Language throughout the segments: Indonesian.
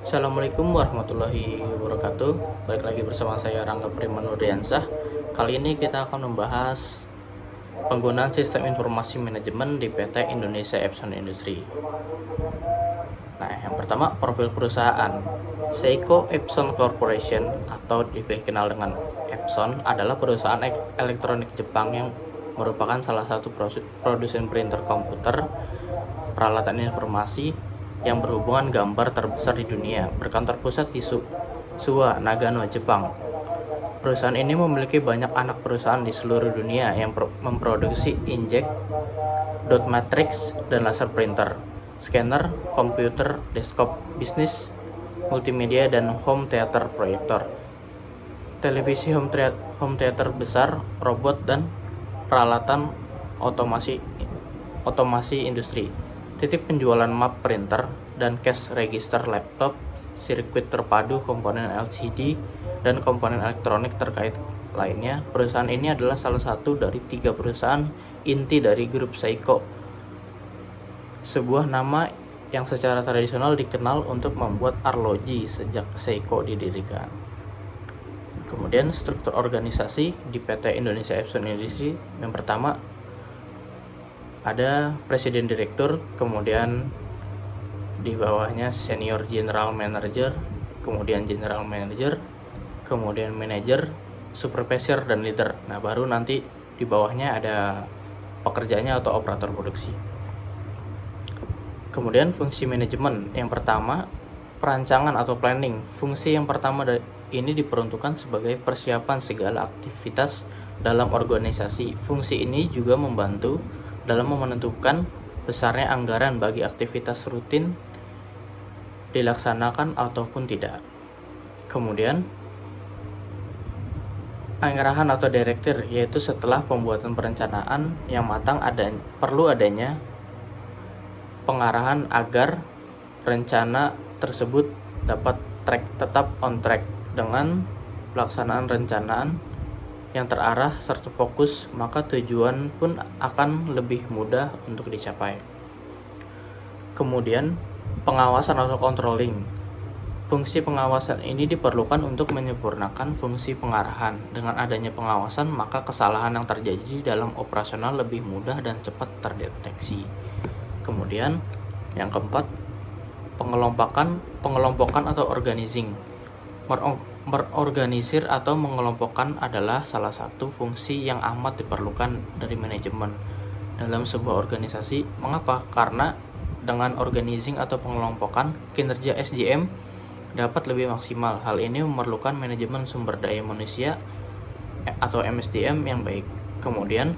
Assalamualaikum warahmatullahi wabarakatuh. Balik lagi bersama saya Rangga Primanurdiansah. Kali ini kita akan membahas penggunaan sistem informasi manajemen di PT Indonesia Epson Industry. Nah, yang pertama, profil perusahaan. Seiko Epson Corporation atau dikenal dengan Epson adalah perusahaan elektronik Jepang yang merupakan salah satu produsen printer komputer, peralatan informasi yang berhubungan gambar terbesar di dunia, berkantor pusat di Suwa, Nagano, Jepang. Perusahaan ini memiliki banyak anak perusahaan di seluruh dunia yang memproduksi inkjet, dot matrix, dan laser printer, scanner, komputer, desktop bisnis, multimedia, dan home theater proyektor, televisi home theater besar, robot, dan peralatan otomasi industri. Titik penjualan map printer dan cash register laptop, sirkuit terpadu, komponen LCD, dan komponen elektronik terkait lainnya. Perusahaan ini adalah salah satu dari 3 perusahaan inti dari grup Seiko, sebuah nama yang secara tradisional dikenal untuk membuat arloji sejak Seiko didirikan. Kemudian struktur organisasi di PT Indonesia Epson Industry. Yang pertama, ada presiden direktur, kemudian di bawahnya senior general manager, kemudian general manager, kemudian manager, supervisor, dan leader. Nah, baru nanti di bawahnya ada pekerjanya atau operator produksi. Kemudian fungsi manajemen. Yang pertama, perancangan atau planning. Fungsi yang pertama ini diperuntukkan sebagai persiapan segala aktivitas dalam organisasi. Fungsi ini juga membantu dalam menentukan besarnya anggaran bagi aktivitas rutin dilaksanakan ataupun tidak. Kemudian pengarahan atau direktur, yaitu setelah pembuatan perencanaan yang matang perlu adanya pengarahan agar rencana tersebut dapat tetap on track. Dengan pelaksanaan rencanaan yang terarah serta fokus, maka tujuan pun akan lebih mudah untuk dicapai. Kemudian, pengawasan atau controlling. Fungsi pengawasan ini diperlukan untuk menyempurnakan fungsi pengarahan. Dengan adanya pengawasan, maka kesalahan yang terjadi dalam operasional lebih mudah dan cepat terdeteksi. Kemudian, yang keempat, pengelompokan atau organizing. Berorganisir atau mengelompokkan adalah salah satu fungsi yang amat diperlukan dari manajemen dalam sebuah organisasi. Mengapa? Karena dengan organizing atau pengelompokan, kinerja SDM dapat lebih maksimal. Hal ini memerlukan manajemen sumber daya manusia atau MSDM yang baik. Kemudian,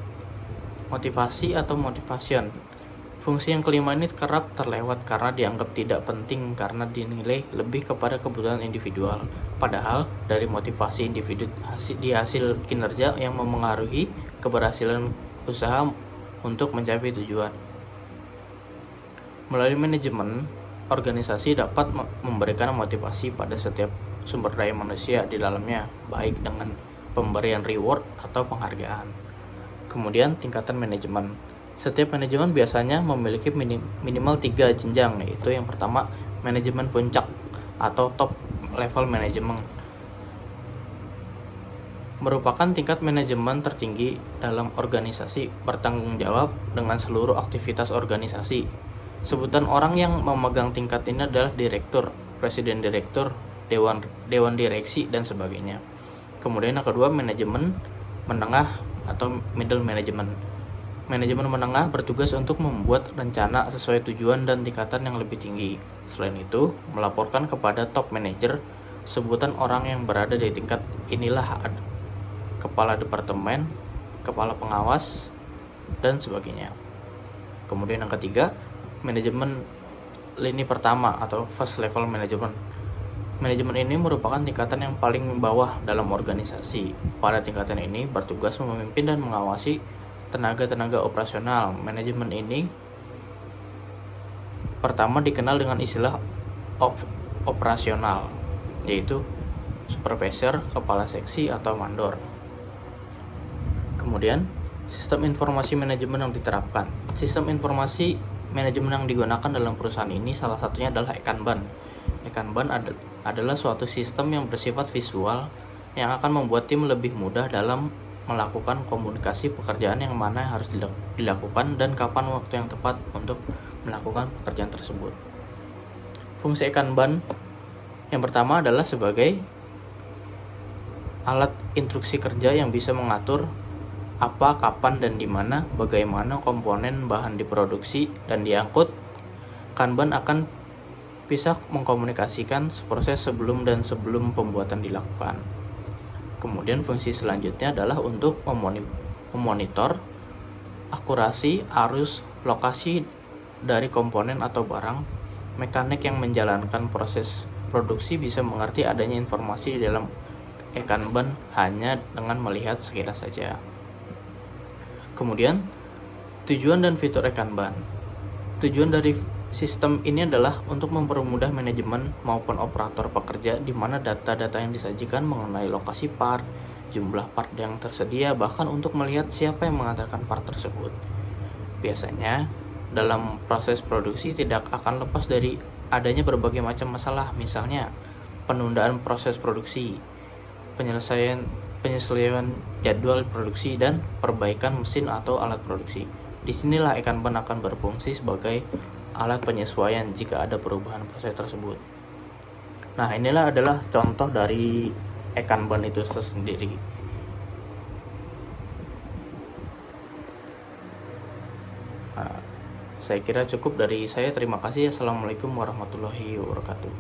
motivasi atau motivation. Fungsi yang kelima ini kerap terlewat karena dianggap tidak penting karena dinilai lebih kepada kebutuhan individual. Padahal dari motivasi individu di hasil kinerja yang memengaruhi keberhasilan usaha untuk mencapai tujuan. Melalui manajemen, organisasi dapat memberikan motivasi pada setiap sumber daya manusia di dalamnya, baik dengan pemberian reward atau penghargaan. Kemudian tingkatan manajemen. Setiap manajemen biasanya memiliki minimal 3 jenjang, yaitu yang pertama, manajemen puncak atau top level manajemen. Merupakan tingkat manajemen tertinggi dalam organisasi, bertanggung jawab dengan seluruh aktivitas organisasi. Sebutan orang yang memegang tingkat ini adalah direktur, presiden direktur, dewan direksi, dan sebagainya. Kemudian yang kedua, manajemen menengah atau middle management. Manajemen menengah bertugas untuk membuat rencana sesuai tujuan dan tingkatan yang lebih tinggi. Selain itu, melaporkan kepada top manager. Sebutan orang yang berada di tingkat inilah kepala departemen, kepala pengawas, dan sebagainya. Kemudian yang ketiga, manajemen lini pertama atau first level management. Manajemen ini merupakan tingkatan yang paling bawah dalam organisasi. Pada tingkatan ini bertugas memimpin dan mengawasi tenaga-tenaga operasional. Manajemen ini pertama dikenal dengan istilah operasional, yaitu supervisor, kepala seksi, atau mandor. Kemudian, sistem informasi manajemen yang diterapkan. Sistem informasi manajemen yang digunakan dalam perusahaan ini salah satunya adalah Kanban. Kanban adalah suatu sistem yang bersifat visual yang akan membuat tim lebih mudah dalam melakukan komunikasi pekerjaan yang mana yang harus dilakukan dan kapan waktu yang tepat untuk melakukan pekerjaan tersebut. Fungsi Kanban yang pertama adalah sebagai alat instruksi kerja yang bisa mengatur apa, kapan, dan di mana, bagaimana komponen bahan diproduksi dan diangkut. Kanban akan bisa mengkomunikasikan proses sebelum pembuatan dilakukan. Kemudian fungsi selanjutnya adalah untuk memonitor akurasi arus lokasi dari komponen atau barang. Mekanik yang menjalankan proses produksi bisa mengerti adanya informasi di dalam Kanban hanya dengan melihat sekilas saja. Kemudian, tujuan dan fitur Kanban. Tujuan dari sistem ini adalah untuk mempermudah manajemen maupun operator pekerja di mana data-data yang disajikan mengenai lokasi part, jumlah part yang tersedia, bahkan untuk melihat siapa yang mengantarkan part tersebut. Biasanya, dalam proses produksi tidak akan lepas dari adanya berbagai macam masalah, misalnya penundaan proses produksi, penyesuaian jadwal produksi, dan perbaikan mesin atau alat produksi. Disinilah Kanban akan berfungsi sebagai alat penyesuaian jika ada perubahan proses tersebut. Nah, inilah adalah contoh dari Kanban itu sendiri. Nah, saya kira cukup dari saya. Terima kasih. Assalamualaikum warahmatullahi wabarakatuh.